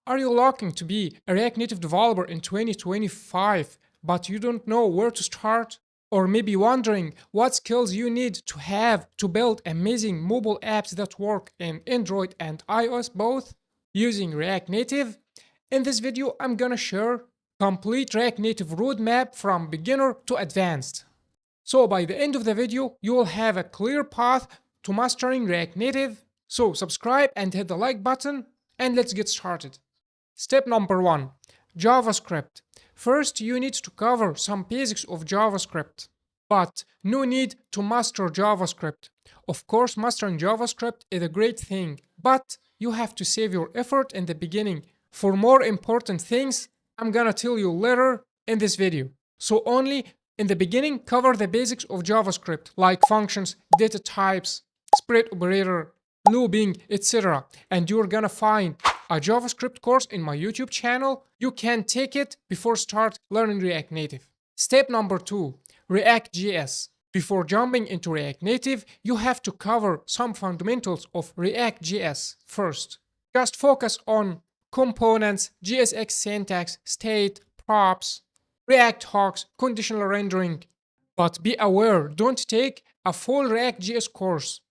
Are you looking to be a React Native developer in 2025, but you don't know where to start? Or maybe wondering what skills you need to have to build amazing mobile apps that work in Android and iOS both using React Native? In this video, I'm gonna share complete React Native roadmap from beginner to advanced. So by the end of the video, you will have a clear path to mastering React Native. So subscribe and hit the like button, and let's get started. Step number 1. JavaScript. First, you need to cover some basics of JavaScript. But no need to master JavaScript. Of course, mastering JavaScript is a great thing, but you have to save your effort in the beginning for more important things I'm gonna tell you later in this video. So only in the beginning, cover the basics of JavaScript like functions, data types, spread operator, looping, etc. And you're gonna find a JavaScript course in my YouTube channel. You can take it before start learning React Native. Step number 2, React.js. Before jumping into React Native, you have to cover some fundamentals of React.js first. Just focus on components, JSX syntax, state, props, React hooks, conditional rendering. But be aware, don't take a full React.js course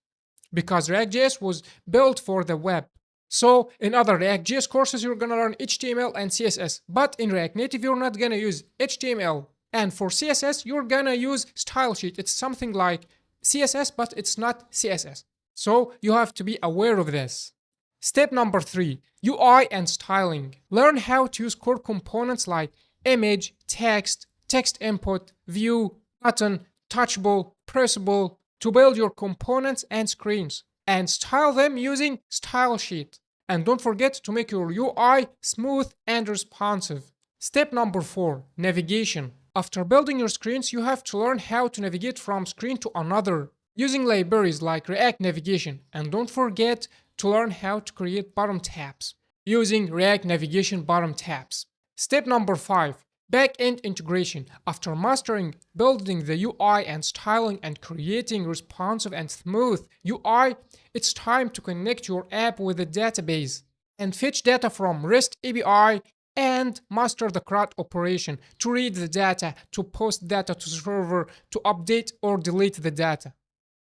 because React.js was built for the web. So in other React.js courses, you're gonna learn HTML and CSS, but in React Native, you're not gonna use HTML. And for CSS, you're gonna use style sheet. It's something like CSS, but it's not CSS. So you have to be aware of this. Step number 3, UI and styling. Learn how to use core components like image, text, text input, view, button, touchable, pressable to build your components and screens and style them using style sheet. And don't forget to make your UI smooth and responsive. Step number 4, navigation. After building your screens, you have to learn how to navigate from screen to another using libraries like React Navigation. And don't forget to learn how to create bottom tabs using React Navigation bottom tabs. Step number 5, back-end integration. After mastering building the UI and styling and creating responsive and smooth UI, it's time to connect your app with a database and fetch data from REST API and master the CRUD operation to read the data, to post data to the server, to update or delete the data.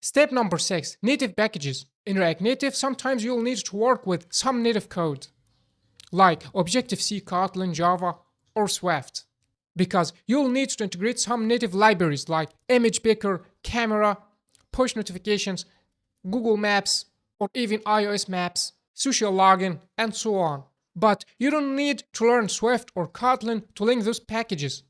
Step number 6, native packages. In React Native, sometimes you'll need to work with some native code like Objective-C, Kotlin, Java, or Swift, because you'll need to integrate some native libraries like image picker, camera, push notifications, Google Maps, or even iOS Maps, social login, and so on. But you don't need to learn Swift or Kotlin to link those packages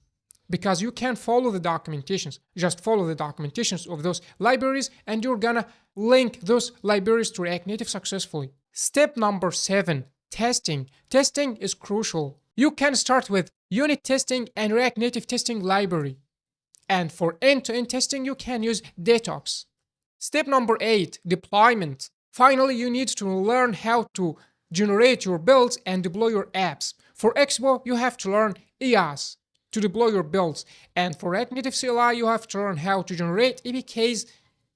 because you can follow the documentations. Just follow the documentations of those libraries and you're gonna link those libraries to React Native successfully. Step number 7, testing. Testing is crucial. You can start with unit testing and React Native testing library. And for end-to-end testing, you can use Detox. Step number 8, deployment. Finally, you need to learn how to generate your builds and deploy your apps. For Expo, you have to learn EAS to deploy your builds. And for React Native CLI, you have to learn how to generate APKs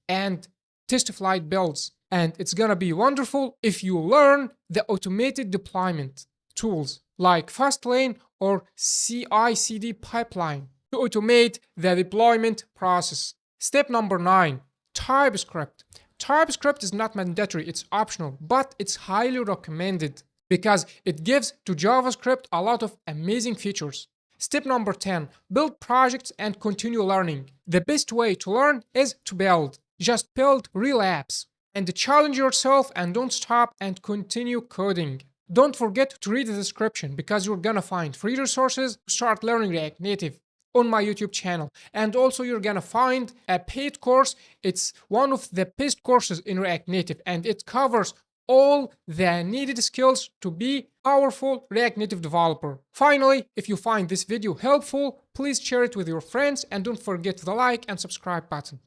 and test flight builds. And it's gonna be wonderful if you learn the automated deployment tools like Fastlane or CI/CD pipeline to automate the deployment process. Step number 9, TypeScript. TypeScript is not mandatory, it's optional, but it's highly recommended because it gives to JavaScript a lot of amazing features. Step number 10, build projects and continue learning. The best way to learn is to build. Just build real apps and challenge yourself and don't stop and continue coding. Don't forget to read the description because you're gonna find free resources to start learning React Native on my YouTube channel. And also you're gonna find a paid course. It's one of the best courses in React Native and it covers all the needed skills to be powerful React Native developer. Finally, if you find this video helpful, please share it with your friends and don't forget the like and subscribe button.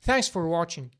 Thanks for watching.